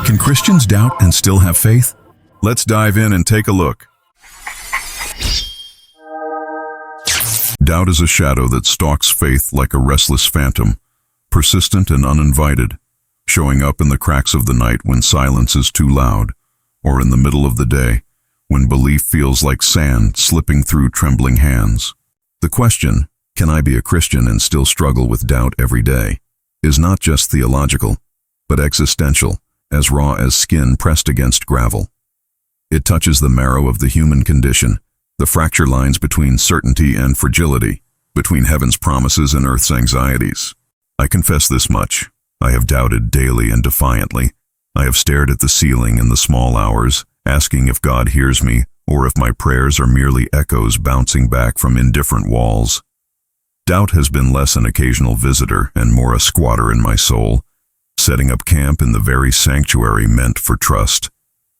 Can Christians doubt and still have faith? Let's dive in and take a look. Doubt is a shadow that stalks faith like a restless phantom, persistent and uninvited, showing up in the cracks of the night when silence is too loud, or in the middle of the day when belief feels like sand slipping through trembling hands. The question, can I be a Christian and still struggle with doubt every day, is not just theological, but existential, as raw as skin pressed against gravel. It touches the marrow of the human condition, the fracture lines between certainty and fragility, between heaven's promises and earth's anxieties. I confess this much. I have doubted daily and defiantly. I have stared at the ceiling in the small hours, asking if God hears me or if my prayers are merely echoes bouncing back from indifferent walls. Doubt has been less an occasional visitor and more a squatter in my soul, setting up camp in the very sanctuary meant for trust.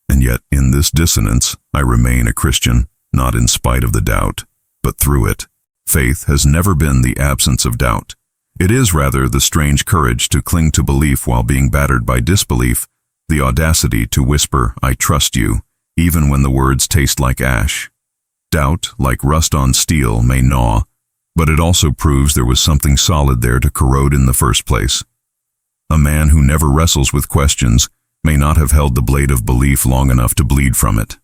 And yet, in this dissonance, I remain a Christian, not in spite of the doubt, but through it. Faith has never been the absence of doubt. It is rather the strange courage to cling to belief while being battered by disbelief, the audacity to whisper, "I trust you," even when the words taste like ash. Doubt, like rust on steel, may gnaw, but it also proves there was something solid there to corrode in the first place. A man who never wrestles with questions may not have held the blade of belief long enough to bleed from it.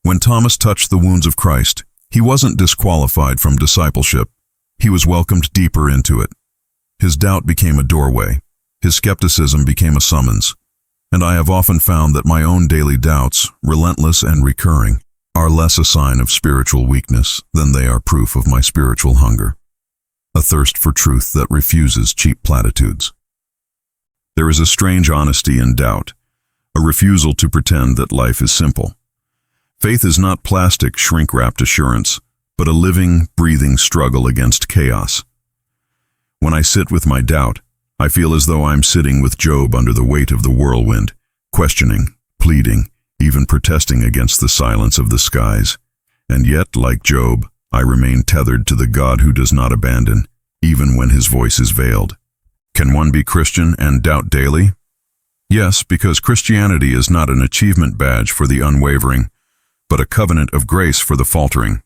When Thomas touched the wounds of Christ, he wasn't disqualified from discipleship. He was welcomed deeper into it. His doubt became a doorway. His skepticism became a summons. And I have often found that my own daily doubts, relentless and recurring, are less a sign of spiritual weakness than they are proof of my spiritual hunger. A thirst for truth that refuses cheap platitudes. There is a strange honesty in doubt, a refusal to pretend that life is simple. Faith is not plastic, shrink-wrapped assurance, but a living, breathing struggle against chaos. When I sit with my doubt, I feel as though I'm sitting with Job under the weight of the whirlwind, questioning, pleading, even protesting against the silence of the skies. And yet, like Job, I remain tethered to the God who does not abandon, even when his voice is veiled. Can one be Christian and doubt daily? Yes, because Christianity is not an achievement badge for the unwavering, but a covenant of grace for the faltering.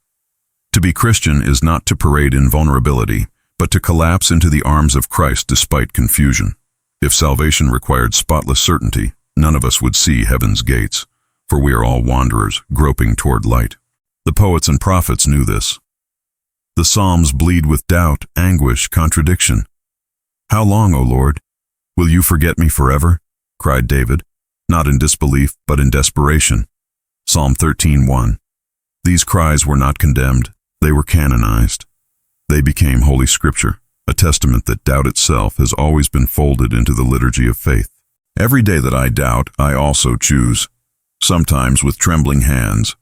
To be Christian is not to parade in vulnerability, but to collapse into the arms of Christ despite confusion. If salvation required spotless certainty, none of us would see heaven's gates, for we are all wanderers, groping toward light. The poets and prophets knew this. The Psalms bleed with doubt, anguish, contradiction. "How long, O Lord? Will you forget me forever?" cried David, not in disbelief, but in desperation. Psalm 13:1. These cries were not condemned, they were canonized. They became Holy Scripture, a testament that doubt itself has always been folded into the liturgy of faith. Every day that I doubt, I also choose, sometimes with trembling hands,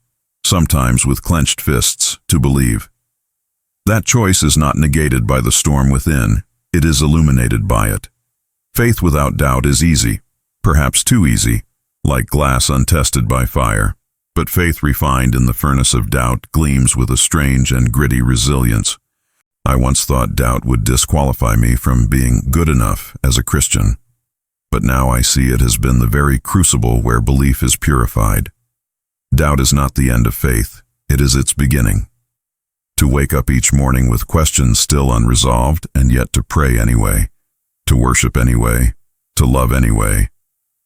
sometimes with clenched fists, to believe. That choice is not negated by the storm within, it is illuminated by it. Faith without doubt is easy, perhaps too easy, like glass untested by fire. But faith refined in the furnace of doubt gleams with a strange and gritty resilience. I once thought doubt would disqualify me from being good enough as a Christian, but now I see it has been the very crucible where belief is purified. Doubt is not the end of faith, it is its beginning. To wake up each morning with questions still unresolved and yet to pray anyway, to worship anyway, to love anyway,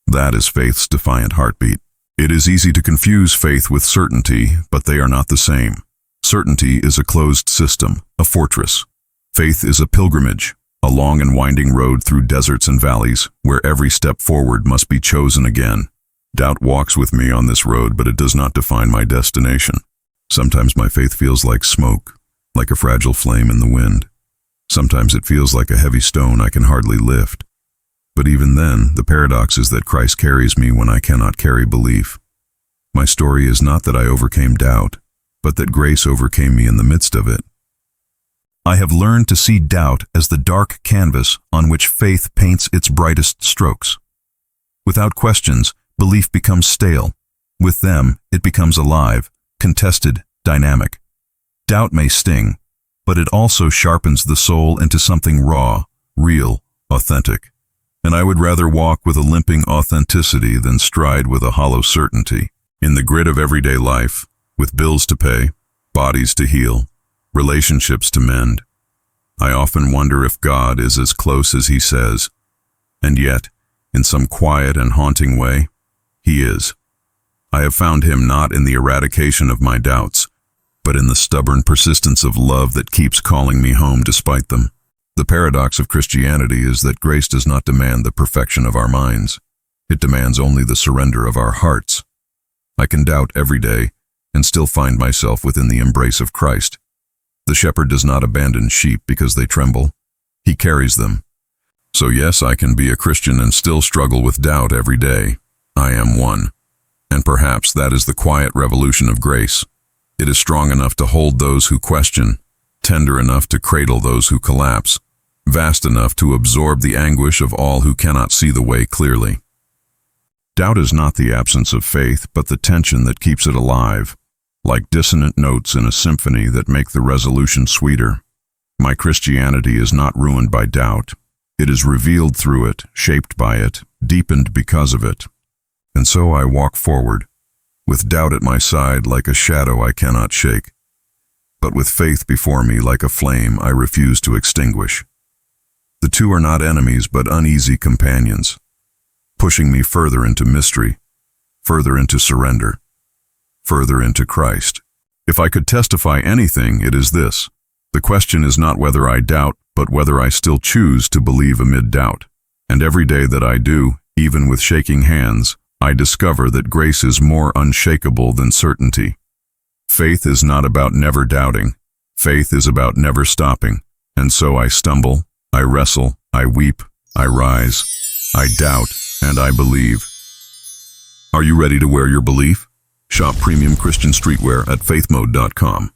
that is faith's defiant heartbeat. It is easy to confuse faith with certainty, but they are not the same. Certainty is a closed system, a fortress. Faith is a pilgrimage, a long and winding road through deserts and valleys, where every step forward must be chosen again. Doubt walks with me on this road, but it does not define my destination. Sometimes my faith feels like smoke, like a fragile flame in the wind. Sometimes it feels like a heavy stone I can hardly lift. But even then, the paradox is that Christ carries me when I cannot carry belief. My story is not that I overcame doubt, but that grace overcame me in the midst of it. I have learned to see doubt as the dark canvas on which faith paints its brightest strokes. Without questions, belief becomes stale. With them, it becomes alive, contested, dynamic. Doubt may sting, but it also sharpens the soul into something raw, real, authentic. and I would rather walk with a limping authenticity than stride with a hollow certainty. In the grit of everyday life, with bills to pay, bodies to heal, relationships to mend, I often wonder if God is as close as he says, and yet, in some quiet and haunting way, he is. I have found him not in the eradication of my doubts, but in the stubborn persistence of love that keeps calling me home despite them. The paradox of Christianity is that grace does not demand the perfection of our minds. It demands only the surrender of our hearts. I can doubt every day and still find myself within the embrace of Christ. The shepherd does not abandon sheep because they tremble. He carries them. So yes, I can be a Christian and still struggle with doubt every day. I am one. And perhaps that is the quiet revolution of grace. It is strong enough to hold those who question, tender enough to cradle those who collapse, vast enough to absorb the anguish of all who cannot see the way clearly. Doubt is not the absence of faith, but the tension that keeps it alive, like dissonant notes in a symphony that make the resolution sweeter. My Christianity is not ruined by doubt. It is revealed through it, shaped by it, deepened because of it. And so I walk forward, with doubt at my side like a shadow I cannot shake, but with faith before me like a flame I refuse to extinguish. The two are not enemies but uneasy companions, pushing me further into mystery, further into surrender, further into Christ. If I could testify anything, it is this. The question is not whether I doubt, but whether I still choose to believe amid doubt. And every day that I do, even with shaking hands, I discover that grace is more unshakable than certainty. Faith is not about never doubting. Faith is about never stopping. And so I stumble, I wrestle, I weep, I rise, I doubt, and I believe. Are you ready to wear your belief? Shop premium Christian streetwear at faithmode.com.